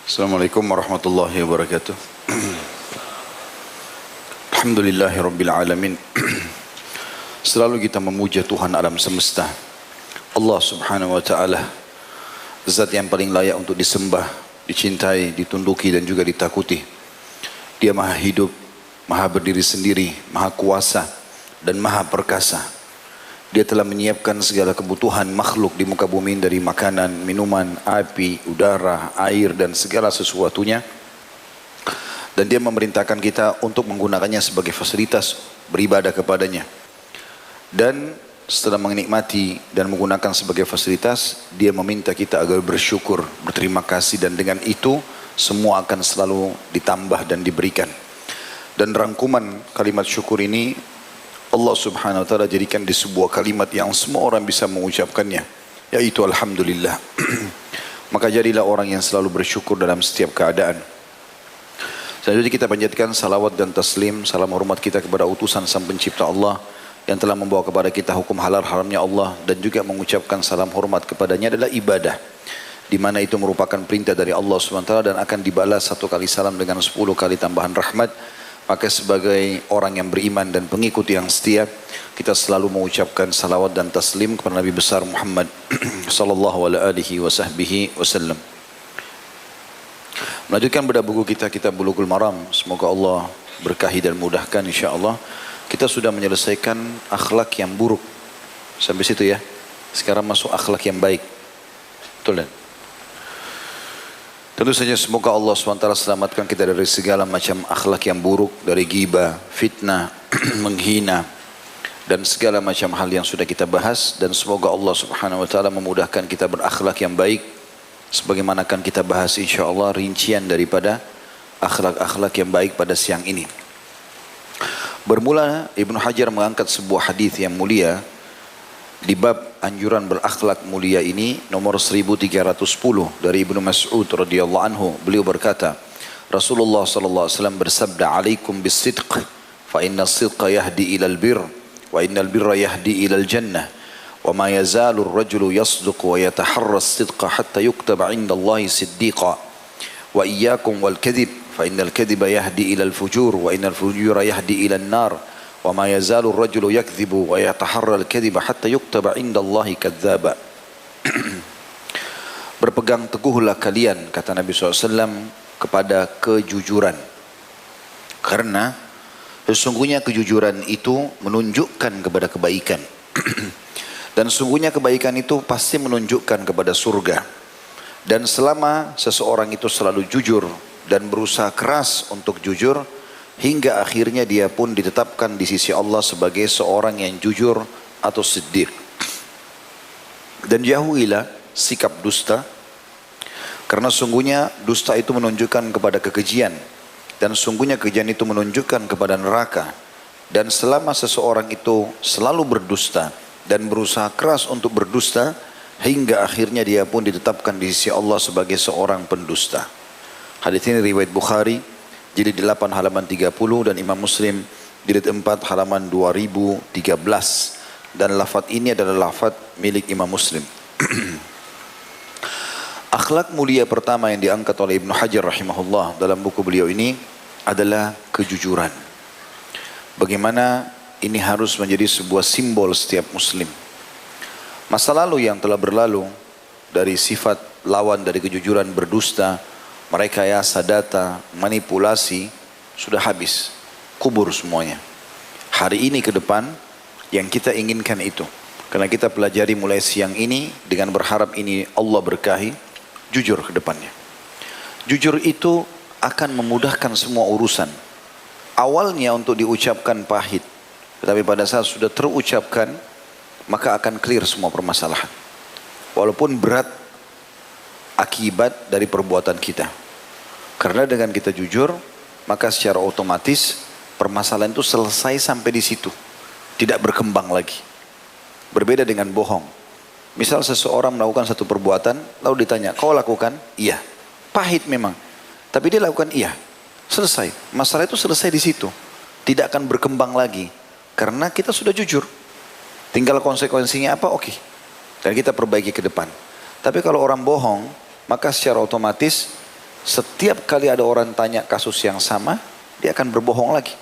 Assalamualaikum warahmatullahi wabarakatuh. Alhamdulillahirabbil alamin. Selalu kita memuja Tuhan alam semesta, Allah Subhanahu wa taala, zat yang paling layak untuk disembah, dicintai, ditunduki dan juga ditakuti. Dia maha hidup, maha berdiri sendiri, maha kuasa dan maha perkasa. Dia telah menyiapkan segala kebutuhan makhluk di muka bumi dari makanan, minuman, api, udara, air dan segala sesuatunya. Dan dia memerintahkan kita untuk menggunakannya sebagai fasilitas beribadah kepadanya. Dan setelah menikmati dan menggunakan sebagai fasilitas, dia meminta kita agar bersyukur, berterima kasih, dan dengan itu semua akan selalu ditambah dan diberikan. Dan rangkuman kalimat syukur ini Allah Subhanahu wa taala jadikan di sebuah kalimat yang semua orang bisa mengucapkannya, yaitu alhamdulillah. Maka jadilah orang yang selalu bersyukur dalam setiap keadaan. Selanjutnya kita panjatkan salawat dan taslim, salam hormat kita kepada utusan Sang Pencipta Allah yang telah membawa kepada kita hukum halal haramnya Allah, dan juga mengucapkan salam hormat kepadanya adalah ibadah, di mana itu merupakan perintah dari Allah Subhanahu wa taala dan akan dibalas 1 kali salam dengan 10 kali tambahan rahmat. Maka sebagai orang yang beriman dan pengikut yang setia, kita selalu mengucapkan salawat dan taslim kepada Nabi besar Muhammad sallallahu alaihi wasallam. Melanjutkan pada buku kita, Kitab Bulughul Maram. Semoga Allah berkahi dan mudahkan insyaallah. Kita sudah menyelesaikan akhlak yang buruk sampai situ ya. Sekarang masuk akhlak yang baik. Betul kan? Tentu saja semoga Allah SWT selamatkan kita dari segala macam akhlak yang buruk, dari ghibah, fitnah, menghina, dan segala macam hal yang sudah kita bahas. Dan semoga Allah Subhanahu wa taala memudahkan kita berakhlak yang baik, sebagaimana akan kita bahas insyaallah rincian daripada akhlak-akhlak yang baik pada siang ini. Bermula Ibnu Hajar mengangkat sebuah hadis yang mulia di bab anjuran berakhlak mulia ini, nomor 1310 dari Ibnu Mas'ud radhiyallahu anhu. Beliau berkata, Rasulullah sallallahu alaihi wasallam bersabda, "Alaikum bis-sidq, fa inna as-sidqa yahdi ilal birr, wa innal birra yahdi ilal jannah, wa ma yazalu ar-rajulu yasduqu wa yataharra as-sidqa hatta yuktaba 'inda Allahi siddiqa, wa iyyakum wal kadhib, fa innal kadhiba yahdi ilal fujur, wa innal fujura yahdi ilal nar. Wa ma yazalu ar-rajulu yakdhibu wa yataharra al-kadhiba hatta yuktaba 'inda Allahi kadzdzaba." Berpegang teguhlah kalian, kata Nabi SAW, kepada kejujuran. Karena sesungguhnya kejujuran itu menunjukkan kepada kebaikan. Dan sesungguhnya kebaikan itu pasti menunjukkan kepada surga. Dan selama seseorang itu selalu jujur dan berusaha keras untuk jujur, hingga akhirnya dia pun ditetapkan di sisi Allah sebagai seorang yang jujur atau siddiq. Dan jauhilah sikap dusta, karena sungguhnya dusta itu menunjukkan kepada kekejian, dan sungguhnya kekejian itu menunjukkan kepada neraka. Dan selama seseorang itu selalu berdusta dan berusaha keras untuk berdusta, hingga akhirnya dia pun ditetapkan di sisi Allah sebagai seorang pendusta. Hadis ini riwayat Bukhari jilid 8 halaman 30 dan Imam Muslim jilid 4 halaman 2013, dan lafaz ini adalah lafaz milik Imam Muslim. Akhlak mulia pertama yang diangkat oleh Ibnu Hajar rahimahullah dalam buku beliau ini adalah kejujuran. Bagaimana ini harus menjadi sebuah simbol setiap muslim. Masa lalu yang telah berlalu dari sifat lawan dari kejujuran, berdusta, merekayasa data, manipulasi, sudah habis, kubur semuanya. Hari ini ke depan yang kita inginkan itu, karena kita pelajari mulai siang ini dengan berharap ini Allah berkahi, jujur ke depannya. Jujur itu akan memudahkan semua urusan. Awalnya untuk diucapkan pahit, tetapi pada saat sudah terucapkan, maka akan clear semua permasalahan. Walaupun berat akibat dari perbuatan kita. Karena dengan kita jujur, maka secara otomatis permasalahan itu selesai sampai di situ. Tidak berkembang lagi. Berbeda dengan bohong. Misal seseorang melakukan satu perbuatan, lalu ditanya, kau lakukan? Iya. Pahit memang. Tapi dia lakukan iya. Selesai. Masalah itu selesai di situ. Tidak akan berkembang lagi. Karena kita sudah jujur. Tinggal konsekuensinya apa? Oke. Dan kita perbaiki ke depan. Tapi kalau orang bohong, maka secara otomatis Setiap kali ada orang tanya kasus yang sama, dia akan berbohong lagi.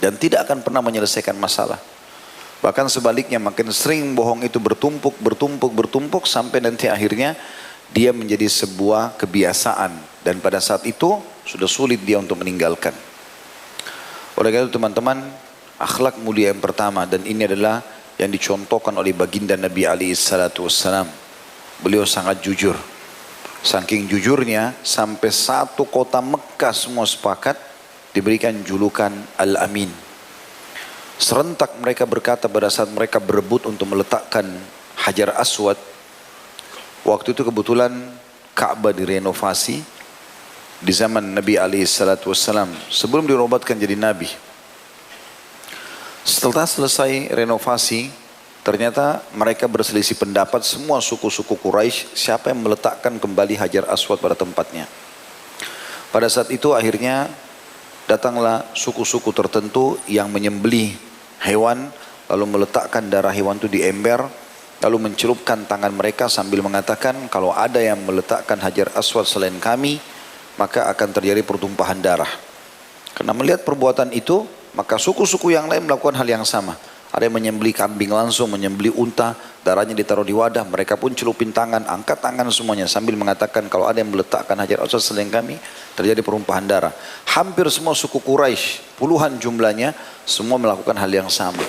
Dan tidak akan pernah menyelesaikan masalah. Bahkan sebaliknya, makin sering bohong itu bertumpuk sampai nanti akhirnya dia menjadi sebuah kebiasaan. Dan pada saat itu sudah sulit dia untuk meninggalkan. Oleh karena itu teman-teman, akhlak mulia yang pertama, dan ini adalah yang dicontohkan oleh baginda Nabi SAW. Beliau sangat jujur. Saking jujurnya, sampai satu kota Mekah semua sepakat diberikan julukan Al-Amin. Serentak mereka berkata pada saat mereka berebut untuk meletakkan Hajar Aswad. Waktu itu kebetulan Ka'bah direnovasi di zaman Nabi SAW sebelum dirobatkan jadi Nabi. Setelah selesai renovasi, ternyata mereka berselisih pendapat semua suku-suku Quraisy siapa yang meletakkan kembali Hajar Aswad pada tempatnya. Pada saat itu akhirnya datanglah suku-suku tertentu yang menyembelih hewan, lalu meletakkan darah hewan itu di ember, lalu mencelupkan tangan mereka sambil mengatakan kalau ada yang meletakkan Hajar Aswad selain kami, maka akan terjadi pertumpahan darah. Karena melihat perbuatan itu, maka suku-suku yang lain melakukan hal yang sama. Ada yang menyembelih kambing langsung, menyembelih unta, darahnya ditaruh di wadah, mereka pun celupin tangan, angkat tangan semuanya sambil mengatakan kalau ada yang meletakkan Hajar Aswad selain kami, terjadi perumpahan darah. Hampir semua suku Quraisy, puluhan jumlahnya, semua melakukan hal yang sama.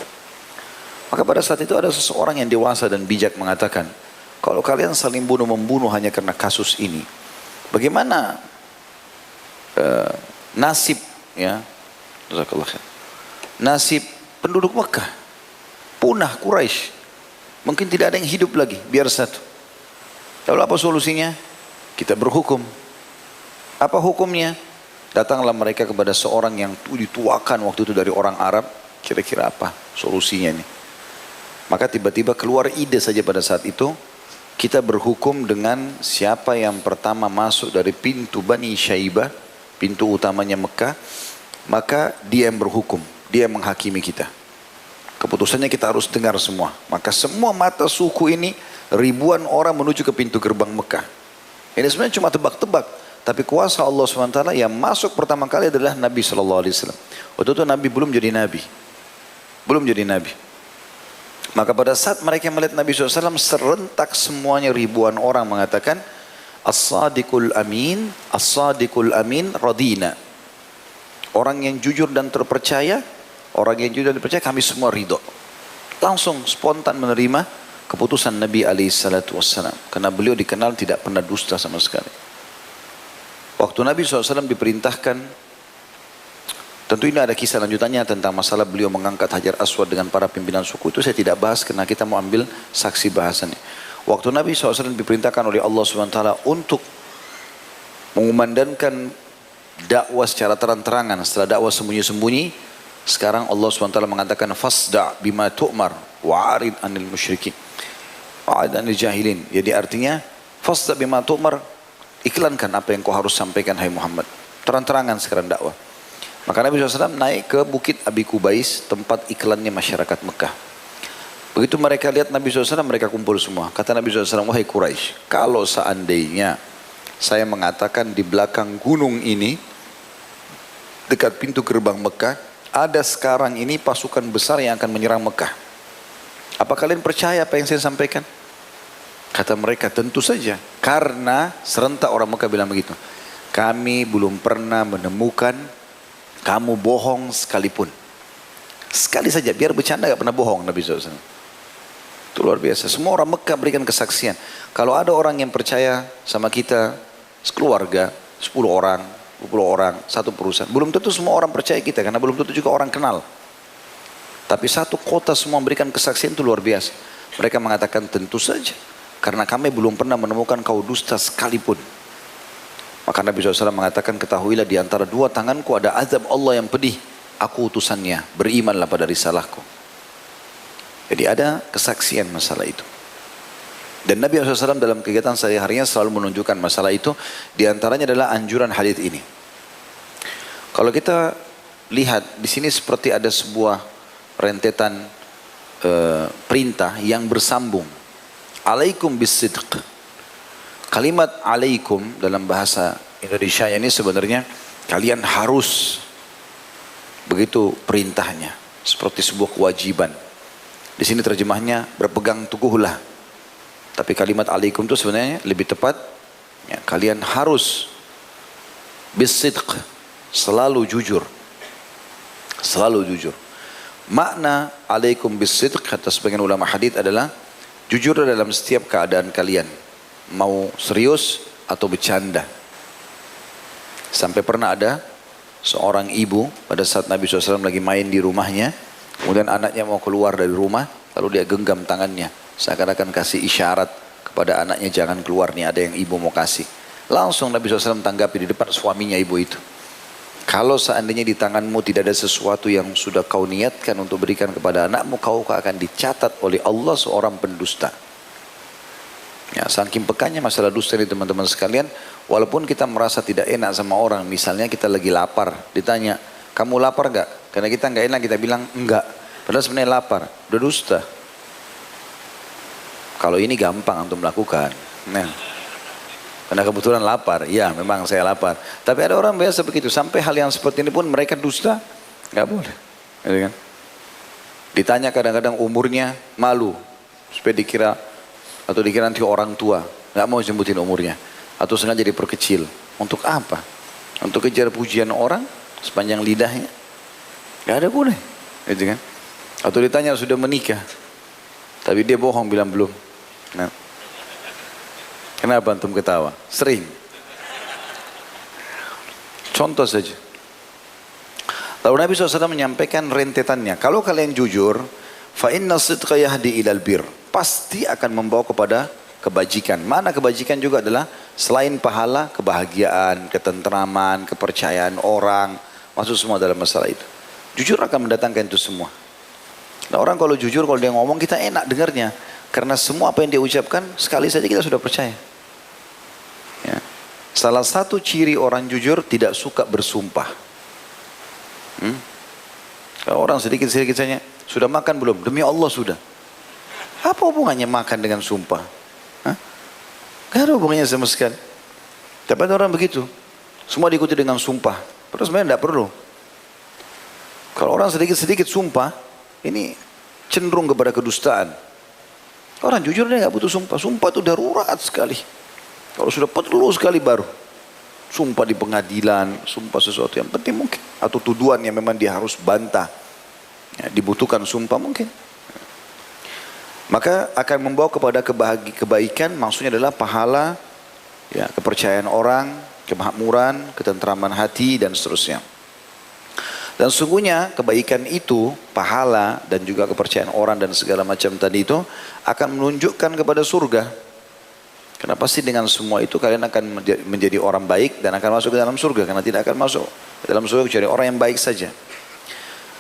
Maka pada saat itu ada seseorang yang dewasa dan bijak mengatakan, kalau kalian saling bunuh-membunuh hanya karena kasus ini, bagaimana nasib ya, nasib penduduk Mekah? Punah Quraisy, mungkin tidak ada yang hidup lagi, biar satu. Lalu apa solusinya? Kita berhukum. Apa hukumnya? Datanglah mereka kepada seorang yang dituakan waktu itu dari orang Arab. Kira-kira apa solusinya ini? Maka tiba-tiba keluar ide saja pada saat itu. Kita berhukum dengan siapa yang pertama masuk dari pintu Bani Syaibah, pintu utamanya Mekah, maka dia yang berhukum, dia yang menghakimi kita. Keputusannya kita harus dengar semua. Maka semua mata suku ini, ribuan orang menuju ke pintu gerbang Mekah. Ini sebenarnya cuma tebak-tebak. Tapi kuasa Allah SWT yang masuk pertama kali adalah Nabi SAW. Waktu itu Nabi belum jadi Nabi. Belum jadi Nabi. Maka pada saat mereka melihat Nabi SAW, serentak semuanya ribuan orang mengatakan, As-sadiqul amin, as-sadiqul amin radina. Orang yang jujur dan terpercaya, orang yang jujur dan terpercaya, kami semua ridho. Langsung spontan menerima keputusan Nabi SAW. Karena beliau dikenal tidak pernah dusta sama sekali. Waktu Nabi SAW diperintahkan, tentu ini ada kisah lanjutannya tentang masalah beliau mengangkat Hajar Aswad dengan para pimpinan suku. Itu saya tidak bahas karena kita mau ambil saksi bahasannya. Waktu Nabi SAW diperintahkan oleh Allah SWT untuk mengumandangkan dakwah secara terang-terangan setelah dakwah sembunyi-sembunyi, sekarang Allah SWT mengatakan fasda' bima tu'mar wa'arid anil musyrikin wa'arid anil jahilin. Jadi artinya fasda' bima tu'mar, iklankan apa yang kau harus sampaikan hai Muhammad. Terang-terangan sekarang dakwah. Maka Nabi SAW naik ke Bukit Abi Kubais, tempat iklannya masyarakat Mekah. Begitu mereka lihat Nabi SAW, mereka kumpul semua. Kata Nabi SAW, wahai Quraisy, kalau seandainya saya mengatakan di belakang gunung ini, dekat pintu gerbang Mekah, ada sekarang ini pasukan besar yang akan menyerang Mekah. Apa kalian percaya apa yang saya sampaikan? Kata mereka, tentu saja. Karena serentak orang Mekah bilang begitu. Kami belum pernah menemukan kamu bohong sekalipun. Sekali saja, biar bercanda gak pernah bohong Nabi SAW. Itu luar biasa. Semua orang Mekah berikan kesaksian. Kalau ada orang yang percaya sama kita, sekeluarga, 10 orang, 20 orang, satu perusahaan. Belum tentu semua orang percaya kita, karena belum tentu juga orang kenal. Tapi satu kota semua memberikan kesaksian itu luar biasa. Mereka mengatakan tentu saja. Karena kami belum pernah menemukan kau dusta sekalipun. Maka Nabi SAW mengatakan, ketahuilah di antara dua tanganku ada azab Allah yang pedih. Aku utusannya, berimanlah pada risalahku. Jadi ada kesaksian masalah itu. Dan Nabi SAW dalam kegiatan sehari-harinya selalu menunjukkan masalah itu. Di antaranya adalah anjuran hadits ini. Kalau kita lihat di sini seperti ada sebuah rentetan perintah yang bersambung. Alaikum bisidq. Kalimat alaikum dalam bahasa Indonesia ini sebenarnya kalian harus, begitu perintahnya, seperti sebuah kewajiban. Di sini terjemahnya berpegang teguhlah. Tapi kalimat alaikum itu sebenarnya lebih tepat, ya, kalian harus bisidq, selalu jujur. Selalu jujur. Makna alaikum bisidq kata sebagian ulama hadits adalah jujur dalam setiap keadaan kalian, mau serius atau bercanda. Sampai pernah ada seorang ibu pada saat Nabi SAW lagi main di rumahnya, kemudian anaknya mau keluar dari rumah, lalu dia genggam tangannya, seakan-akan kasih isyarat kepada anaknya jangan keluar nih, ada yang ibu mau kasih. Langsung Nabi SAW tanggapi di depan suaminya ibu itu. Kalau seandainya di tanganmu tidak ada sesuatu yang sudah kau niatkan untuk berikan kepada anakmu, kau akan dicatat oleh Allah seorang pendusta. Ya, saking pekanya masalah dusta ini teman-teman sekalian, walaupun kita merasa tidak enak sama orang, misalnya kita lagi lapar, ditanya, kamu lapar gak? Karena kita gak enak, kita bilang enggak. Padahal sebenarnya lapar, udah dusta. Kalau ini gampang untuk melakukan. Nah, karena kebetulan lapar, ya memang saya lapar. Tapi ada orang biasa begitu, sampai hal yang seperti ini pun mereka dusta, nggak boleh. Gitu kan? Ditanya kadang-kadang umurnya, malu, supaya dikira atau dikira nanti orang tua, nggak mau sebutin umurnya, atau sengaja diperkecil. Untuk apa? Untuk kejar pujian orang sepanjang lidahnya, nggak ada boleh. Gitu kan? Atau ditanya sudah menikah, tapi dia bohong bilang belum. Nah. Kenapa antum ketawa? Sering. Contoh saja. Lalu Nabi SAW menyampaikan rentetannya. Kalau kalian jujur, fa inna sidqa yahdi ilal bir. Pasti akan membawa kepada kebajikan. Mana kebajikan juga adalah selain pahala, kebahagiaan, ketentraman, kepercayaan orang. Masuk semua dalam masalah itu. Jujur akan mendatangkan itu semua. Nah, orang kalau jujur, kalau dia ngomong kita enak dengarnya. Karena semua apa yang dia ucapkan sekali saja kita sudah percaya. Ya. Salah satu ciri orang jujur tidak suka bersumpah. Kalau orang sedikit-sedikit saja, sudah makan belum? Demi Allah sudah. Apa hubungannya makan dengan sumpah? Gak ada hubungannya sama sekali. Tapi ada orang begitu. Semua diikuti dengan sumpah. Padahal sebenarnya tidak perlu. Kalau orang sedikit-sedikit sumpah, ini cenderung kepada kedustaan. Orang jujur dia nggak butuh sumpah. Sumpah itu darurat sekali. Kalau sudah perlu sekali baru. Sumpah di pengadilan, sumpah sesuatu yang penting mungkin. Atau tuduhan yang memang dia harus bantah. Ya, dibutuhkan sumpah mungkin. Maka akan membawa kepada kebaikan, maksudnya adalah pahala, ya, kepercayaan orang, kemakmuran, ketentraman hati, dan seterusnya. Dan sungguhnya kebaikan itu, pahala dan juga kepercayaan orang dan segala macam tadi itu akan menunjukkan kepada surga. Karena pasti dengan semua itu kalian akan menjadi orang baik dan akan masuk ke dalam surga. Karena tidak akan masuk ke dalam surga kecuali orang yang baik saja.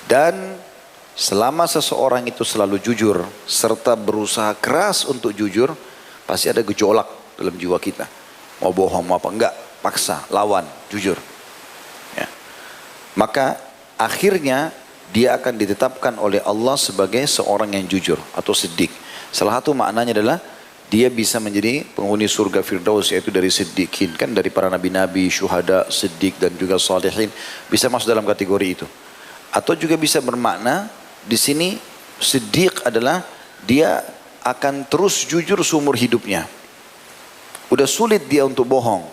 Dan selama seseorang itu selalu jujur serta berusaha keras untuk jujur, pasti ada gejolak dalam jiwa kita. Mau bohong mau apa enggak, paksa, lawan, jujur. Ya. Maka akhirnya dia akan ditetapkan oleh Allah sebagai seorang yang jujur atau siddiq. Salah satu maknanya adalah dia bisa menjadi penghuni surga Firdaus, yaitu dari siddiqin, kan dari para nabi-nabi, syuhada, siddiq dan juga salihin bisa masuk dalam kategori itu. Atau juga bisa bermakna di sini siddiq adalah dia akan terus jujur seumur hidupnya. Udah sulit dia untuk bohong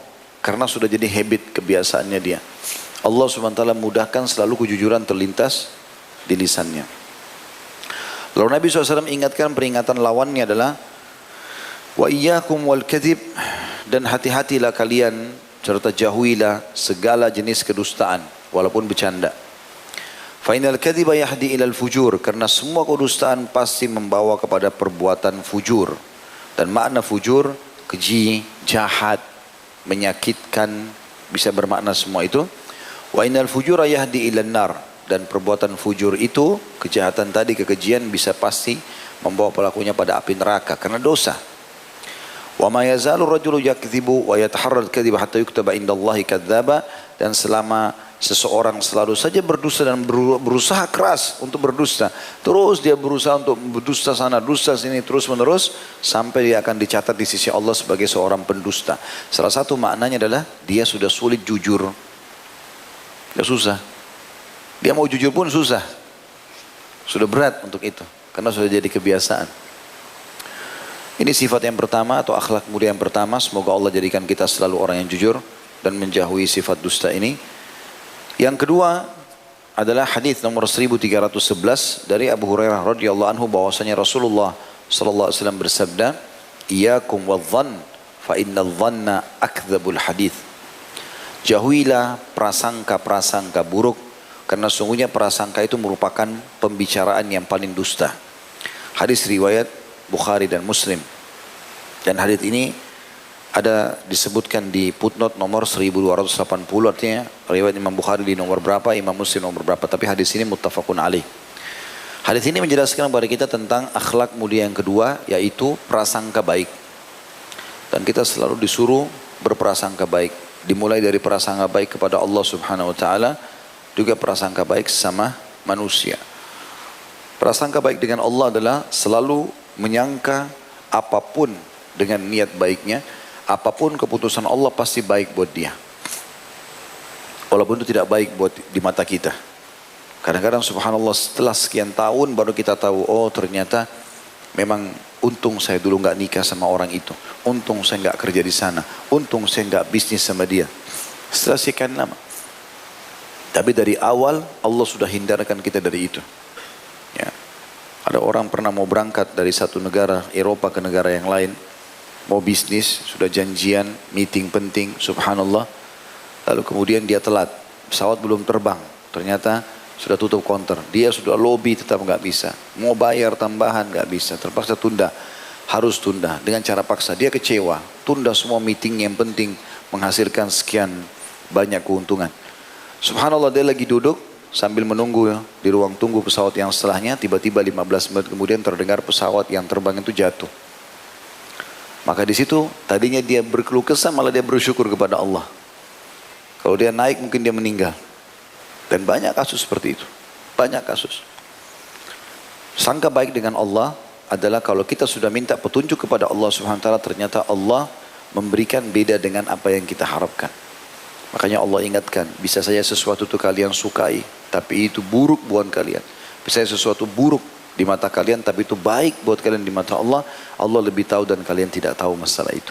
karena sudah jadi habit kebiasaannya dia. Allah SWT mudahkan selalu kejujuran terlintas di lisannya. Lalu Nabi SAW ingatkan peringatan lawannya adalah wa iyyakum wal kadhib, dan hati-hatilah kalian serta jauhilah segala jenis kedustaan walaupun bercanda. Fa innal kadhiba yahdi ilal fujur, karena semua kedustaan pasti membawa kepada perbuatan fujur. Dan makna fujur keji, jahat, menyakitkan, bisa bermakna semua itu. Wa innal fujura yahdi ilan nar, dan perbuatan fujur itu, kejahatan tadi, kekejian bisa pasti membawa pelakunya pada api neraka karena dosa. Wa ma yazalu rajulu yakdzibu wa yataharral kadhiba hatta yuktaba indallahi kadzdzaba, dan selama seseorang selalu saja berdusta dan berusaha keras untuk berdusta, terus dia berusaha untuk berdusta sana, dusta sini, terus menerus, sampai dia akan dicatat di sisi Allah sebagai seorang pendusta. Salah satu maknanya adalah dia sudah sulit jujur. Ya susah. Dia mau jujur pun susah. Sudah berat untuk itu, karena sudah jadi kebiasaan. Ini sifat yang pertama atau akhlak mulia yang pertama. Semoga Allah jadikan kita selalu orang yang jujur dan menjauhi sifat dusta ini. Yang kedua adalah hadis nomor 1311 dari Abu Hurairah radhiyallahu anhu, bahwasanya Rasulullah sallallahu alaihi wasallam bersabda, "Iyyakum wadh-dhann fa innadh dhanna akdzabul hadits." Jauhilah prasangka-prasangka buruk, karena sungguhnya prasangka itu merupakan pembicaraan yang paling dusta. Hadis riwayat Bukhari dan Muslim. Dan hadis ini ada disebutkan di footnote nomor 1280, artinya riwayat Imam Bukhari di nomor berapa, Imam Muslim nomor berapa, tapi hadis ini muttafaqun alaih. Hadis ini menjelaskan kepada kita tentang akhlak mulia yang kedua, yaitu prasangka baik. Dan kita selalu disuruh berprasangka baik, dimulai dari prasangka baik kepada Allah Subhanahu wa taala, juga prasangka baik sesama manusia. Prasangka baik dengan Allah adalah selalu menyangka apapun dengan niat baiknya, apapun keputusan Allah pasti baik buat dia. Walaupun itu tidak baik buat di mata kita. Kadang-kadang subhanallah setelah sekian tahun baru kita tahu, oh ternyata memang untung saya dulu nggak nikah sama orang itu. Untung saya nggak kerja di sana. Untung saya nggak bisnis sama dia. Setelah sekian lama. Tapi dari awal Allah sudah hindarkan kita dari itu. Ya. Ada orang pernah mau berangkat dari satu negara Eropa ke negara yang lain. Mau bisnis, sudah janjian, meeting penting, subhanallah. Lalu kemudian dia telat, pesawat belum terbang. Ternyata sudah tutup counter. Dia sudah lobby tetap nggak bisa. Mau bayar tambahan nggak bisa. Terpaksa tunda. Harus tunda dengan cara paksa. Dia kecewa. Tunda semua meeting yang penting menghasilkan sekian banyak keuntungan. Subhanallah, dia lagi duduk sambil menunggu di ruang tunggu pesawat yang setelahnya. Tiba-tiba 15 menit kemudian terdengar pesawat yang terbang itu jatuh. Maka di situ tadinya dia berkeluh kesah, malah dia bersyukur kepada Allah. Kalau dia naik mungkin dia meninggal. Dan banyak kasus seperti itu. Banyak kasus. Sangka baik dengan Allah adalah kalau kita sudah minta petunjuk kepada Allah Subhanahu wa taala, ternyata Allah memberikan beda dengan apa yang kita harapkan. Makanya Allah ingatkan, bisa saja sesuatu itu kalian sukai, tapi itu buruk buat kalian. Bisa saja sesuatu buruk di mata kalian, tapi itu baik buat kalian di mata Allah. Allah lebih tahu dan kalian tidak tahu masalah itu.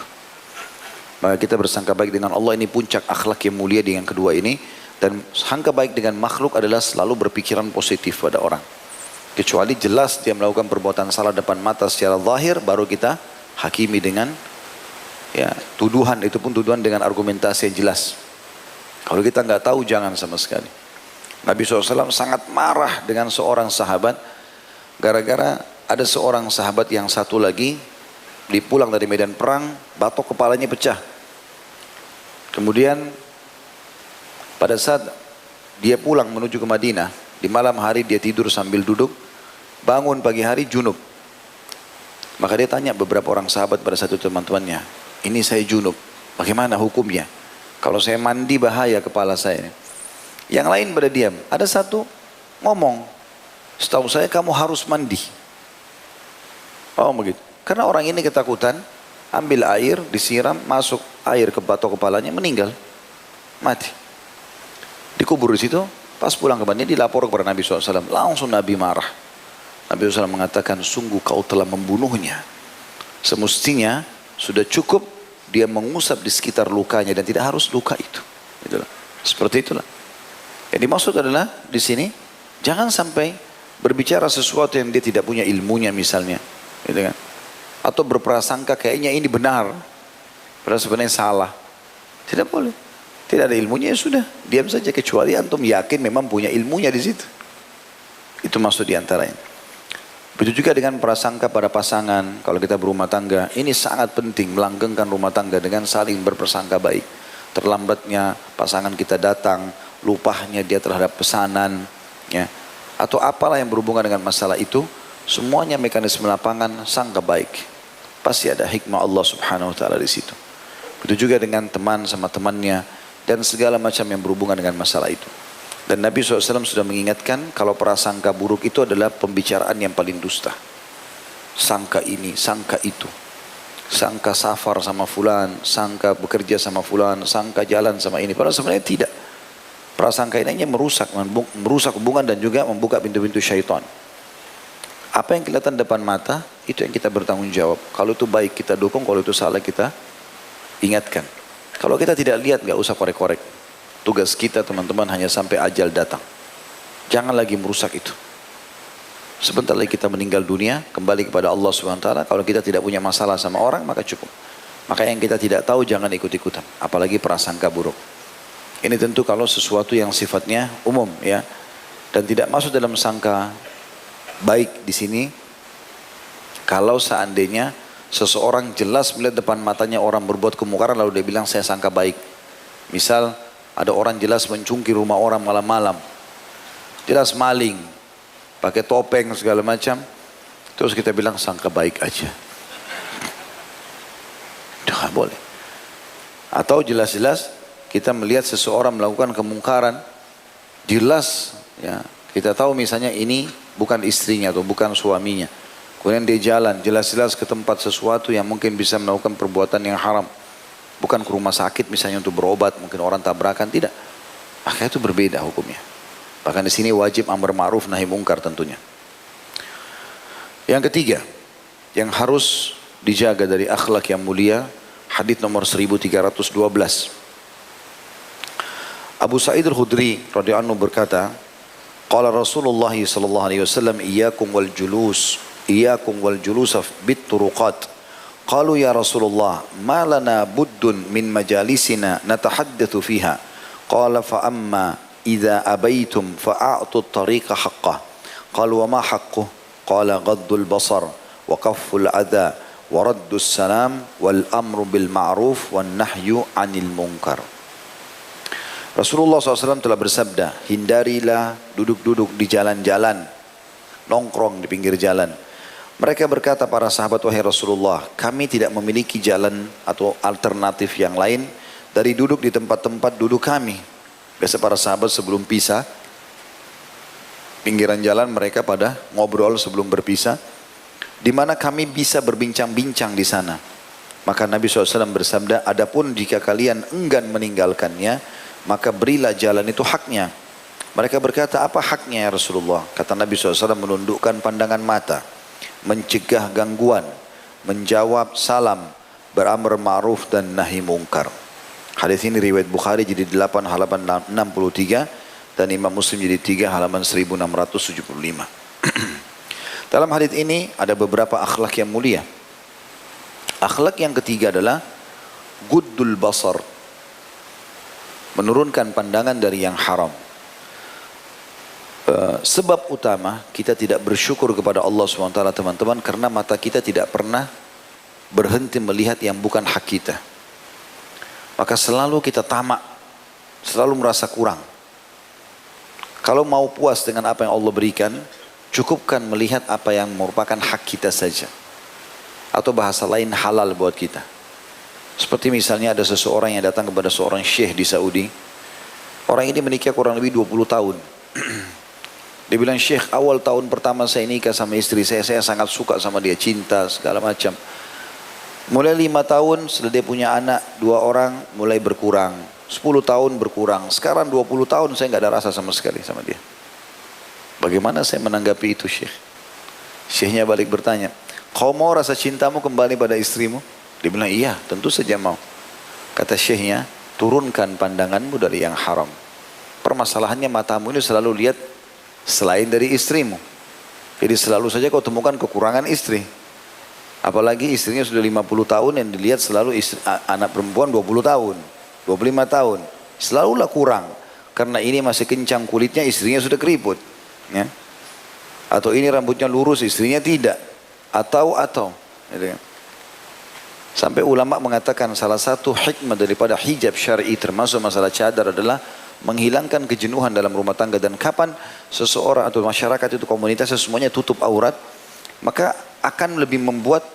Maka kita bersangka baik dengan Allah, ini puncak akhlak yang mulia dengan kedua ini. Dan sangka baik dengan makhluk adalah selalu berpikiran positif pada orang. Kecuali jelas dia melakukan perbuatan salah depan mata secara zahir, baru kita hakimi dengan tuduhan, itu pun tuduhan dengan argumentasi yang jelas. Kalau kita nggak tahu jangan sama sekali. Nabi SAW sangat marah dengan seorang sahabat gara-gara ada seorang sahabat yang satu lagi dipulang dari medan perang, batok kepalanya pecah. Kemudian pada saat dia pulang menuju ke Madinah, di malam hari dia tidur sambil duduk, bangun pagi hari junub. Maka dia tanya beberapa orang sahabat pada satu teman-temannya, ini saya junub, bagaimana hukumnya? Kalau saya mandi bahaya kepala saya. Yang lain pada diam. Ada satu ngomong, setahu saya kamu harus mandi. Oh begitu. Karena orang ini ketakutan, ambil air, disiram, masuk air ke batok kepalanya, meninggal. Mati. Dikubur di situ, pas pulang ke Madinah dilapor kepada Nabi SAW. Langsung Nabi marah. Nabi SAW mengatakan, sungguh kau telah membunuhnya. Semestinya sudah cukup dia mengusap di sekitar lukanya dan tidak harus luka itu. Itulah. Seperti itulah. Yang dimaksud adalah di sini jangan sampai berbicara sesuatu yang dia tidak punya ilmunya misalnya, gitu kan? Atau berprasangka kayaknya ini benar, padahal sebenarnya salah. Tidak boleh. Tidak ada ilmunya ya sudah, diam saja kecuali antum yakin memang punya ilmunya di situ. Itu maksud diantaranya. Begitu juga dengan prasangka pada pasangan. Kalau kita berumah tangga, ini sangat penting melanggengkan rumah tangga dengan saling berprasangka baik. Terlambatnya pasangan kita datang, lupahnya dia terhadap pesanan, ya, atau apalah yang berhubungan dengan masalah itu, semuanya mekanisme lapangan sangka baik. Pasti ada hikmah Allah Subhanahu wa taala di situ. Begitu juga dengan teman sama temannya, dan segala macam yang berhubungan dengan masalah itu. Dan Nabi SAW sudah mengingatkan kalau prasangka buruk itu adalah pembicaraan yang paling dusta. Sangka ini, sangka itu. Sangka safar sama fulan, sangka bekerja sama fulan, sangka jalan sama ini. Padahal sebenarnya tidak. Prasangka ini hanya merusak hubungan dan juga membuka pintu-pintu syaitan. Apa yang kelihatan depan mata, itu yang kita bertanggung jawab. Kalau itu baik kita dukung, kalau itu salah kita ingatkan. Kalau kita tidak lihat, gak usah korek-korek. Tugas kita teman-teman hanya sampai ajal datang. Jangan lagi merusak itu. Sebentar lagi kita meninggal dunia, kembali kepada Allah SWT. Kalau kita tidak punya masalah sama orang, maka cukup. Maka yang kita tidak tahu jangan ikut-ikutan. Apalagi prasangka buruk. Ini tentu kalau sesuatu yang sifatnya umum ya. Dan tidak masuk dalam sangka baik di sini. Kalau seandainya seseorang jelas melihat depan matanya orang berbuat kemungkaran lalu dia bilang saya sangka baik. Misal ada orang jelas mencungkir rumah orang malam-malam. Jelas maling. Pakai topeng segala macam. Terus kita bilang sangka baik aja. Tidak boleh. Atau jelas-jelas kita melihat seseorang melakukan kemungkaran. Jelas ya. Kita tahu misalnya ini bukan istrinya atau bukan suaminya. Kemudian dia jalan jelas-jelas ke tempat sesuatu yang mungkin bisa melakukan perbuatan yang haram. Bukan ke rumah sakit misalnya untuk berobat, mungkin orang tabrakan, tidak. Maka itu berbeda hukumnya. Bahkan di sini wajib amar ma'ruf nahi mungkar tentunya. Yang ketiga, yang harus dijaga dari akhlak yang mulia, hadis nomor 1312. Abu Sa'id al-Khudri radhiyallahu anhu berkata, qala Rasulullah sallallahu alaihi wasallam iyyakum wal julus bit turuqat. Qalu ya Rasulullah, ma lana buddun min majalisina natahaddatsu fiha. Qala fa amma idza abaitum fa'atu at-tariqa haqqah. Qalu wa ma haqquh? Qala ghaddul basar wa kafful adha wa raddus salam wal amru bil ma'ruf wan nahyu 'anil munkar. Rasulullah SAW telah bersabda, hindarilah duduk-duduk di jalan-jalan, nongkrong di pinggir jalan. Mereka berkata para sahabat, wahai Rasulullah, kami tidak memiliki jalan atau alternatif yang lain dari duduk di tempat-tempat duduk kami. Biasa para sahabat sebelum pisah, pinggiran jalan mereka pada ngobrol sebelum berpisah, di mana kami bisa berbincang-bincang di sana. Maka Nabi SAW bersabda, adapun jika kalian enggan meninggalkannya, maka berilah jalan itu haknya. Mereka berkata, apa haknya ya Rasulullah? Kata Nabi SAW, menundukkan pandangan mata, mencegah gangguan, menjawab salam, beramar ma'ruf dan nahi mungkar. Hadis ini riwayat Bukhari jadi 8 halaman 63 dan Imam Muslim jadi 3 halaman 1675. Dalam hadis ini ada beberapa akhlak yang mulia. Akhlak yang ketiga adalah guddul basar, menurunkan pandangan dari yang haram. Sebab utama kita tidak bersyukur kepada Allah SWT teman-teman, karena mata kita tidak pernah berhenti melihat yang bukan hak kita. Maka selalu kita tamak, selalu merasa kurang. Kalau mau puas dengan apa yang Allah berikan, cukupkan melihat apa yang merupakan hak kita saja. Atau bahasa lain halal buat kita. Seperti misalnya ada seseorang yang datang kepada seorang syekh di Saudi. Orang ini menikah kurang lebih 20 tahun. Dia bilang, syekh, awal tahun pertama saya nikah sama istri saya sangat suka sama dia, cinta segala macam. Mulai 5 tahun setelah dia punya anak 2 orang mulai berkurang, 10 tahun berkurang, sekarang 20 tahun saya nggak ada rasa sama sekali sama dia. Bagaimana saya menanggapi itu, syekh? Syekhnya balik bertanya, kau mau rasa cintamu kembali pada istrimu? Dia bilang, iya, tentu saja mau. Kata syekhnya, turunkan pandanganmu dari yang haram. Permasalahannya matamu ini selalu lihat selain dari istrimu. Jadi selalu saja kau temukan kekurangan istri. Apalagi istrinya sudah 50 tahun yang dilihat selalu anak perempuan 20 tahun, 25 tahun. Selalulah kurang. Karena ini masih kencang kulitnya, istrinya sudah keriput. Ya. Atau ini rambutnya lurus, istrinya tidak. Atau. Gitu. Sampai ulama mengatakan salah satu hikmah daripada hijab syar'i termasuk masalah cadar adalah menghilangkan kejenuhan dalam rumah tangga. Dan kapan seseorang atau masyarakat itu komunitasnya semuanya tutup aurat, maka akan lebih membuat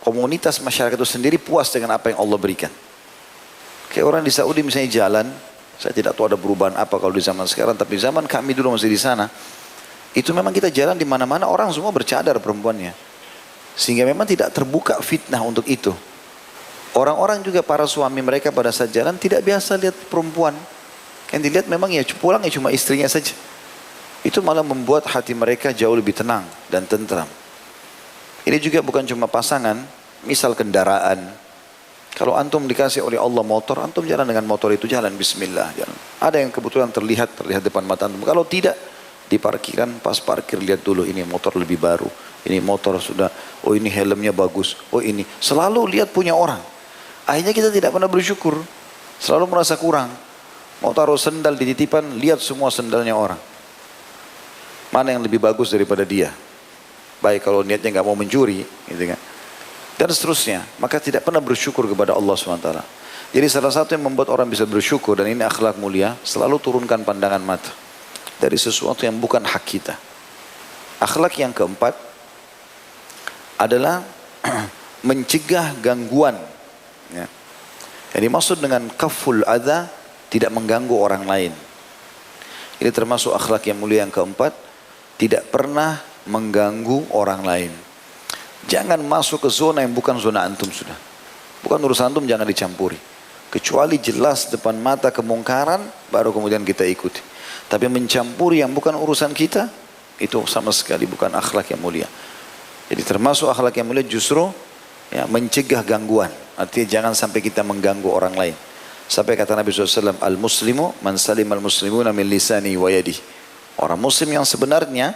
komunitas masyarakat itu sendiri puas dengan apa yang Allah berikan. Kayak orang di Saudi misalnya jalan, saya tidak tahu ada perubahan apa kalau di zaman sekarang, tapi zaman kami dulu masih di sana, itu memang kita jalan di mana-mana orang semua bercadar perempuannya. Sehingga memang tidak terbuka fitnah untuk itu. Orang-orang juga para suami mereka pada saat jalan tidak biasa lihat perempuan. Yang dilihat memang ya pulang ya cuma istrinya saja. Itu malah membuat hati mereka jauh lebih tenang dan tentram. Ini juga bukan cuma pasangan, misal kendaraan. Kalau antum dikasih oleh Allah motor, antum jalan dengan motor itu jalan bismillah. Jalan. Ada yang kebetulan terlihat depan mata antum. Kalau tidak, di parkiran pas parkir lihat dulu ini motor lebih baru. Ini motor sudah, oh ini helmnya bagus. Oh ini, selalu lihat punya orang. Akhirnya kita tidak pernah bersyukur. Selalu merasa kurang. Mau taruh sendal di titipan, lihat semua sendalnya orang. Mana yang lebih bagus daripada dia? Baik kalau niatnya nggak mau mencuri, gitu kan. Dan seterusnya, maka tidak pernah bersyukur kepada Allah SWT. Jadi salah satu yang membuat orang bisa bersyukur, dan ini akhlak mulia, selalu turunkan pandangan mata dari sesuatu yang bukan hak kita. Akhlak yang keempat adalah mencegah gangguan. Ya. Yang dimaksud dengan kaful adha, tidak mengganggu orang lain. Ini termasuk akhlak yang mulia yang keempat, tidak pernah mengganggu orang lain. Jangan masuk ke zona yang bukan zona antum sudah. Bukan urusan antum, jangan dicampuri. Kecuali jelas depan mata kemungkaran, baru kemudian kita ikuti. Tapi mencampuri yang bukan urusan kita, itu sama sekali bukan akhlak yang mulia. Jadi termasuk akhlak yang mulia justru ya, mencegah gangguan. Artinya jangan sampai kita mengganggu orang lain. Sampai kata Nabi SAW, Al-Muslimu man salim al-muslimuna min lisani wa yadi. Orang muslim yang sebenarnya,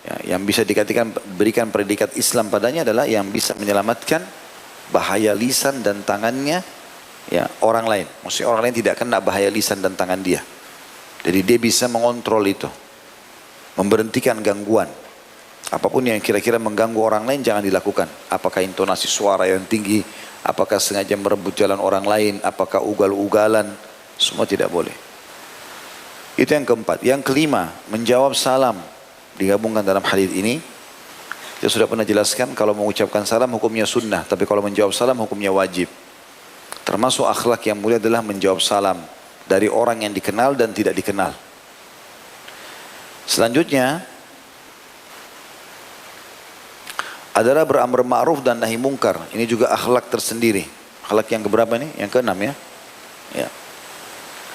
ya, yang bisa dikatakan berikan predikat Islam padanya adalah yang bisa menyelamatkan bahaya lisan dan tangannya ya, orang lain. Maksudnya orang lain tidak kena bahaya lisan dan tangan dia. Jadi dia bisa mengontrol itu. Memberhentikan gangguan. Apapun yang kira-kira mengganggu orang lain jangan dilakukan. Apakah intonasi suara yang tinggi, apakah sengaja merebut jalan orang lain, apakah ugal-ugalan, semua tidak boleh. Itu yang keempat. Yang kelima, menjawab salam. Digabungkan dalam hadis ini. Kita sudah pernah jelaskan kalau mengucapkan salam hukumnya sunnah, tapi kalau menjawab salam hukumnya wajib. Termasuk akhlak yang mulia adalah menjawab salam dari orang yang dikenal dan tidak dikenal. Selanjutnya adalah beramar ma'ruf dan nahi mungkar. Ini juga akhlak tersendiri. Akhlak yang keberapa nih? Yang keenam ya. Ya.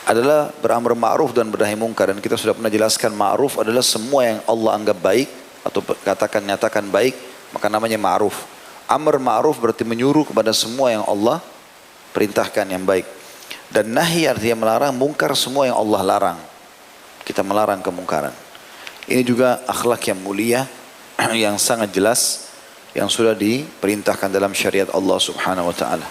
Adalah beramar ma'ruf dan bernahi mungkar. Dan kita sudah pernah jelaskan ma'ruf adalah semua yang Allah anggap baik atau nyatakan baik, maka namanya ma'ruf. Amar ma'ruf berarti menyuruh kepada semua yang Allah perintahkan yang baik. Dan nahi artinya melarang, mungkar semua yang Allah larang. Kita melarang kemungkaran. Ini juga akhlak yang mulia yang sangat jelas yang sudah diperintahkan dalam syariat Allah Subhanahu wa taala.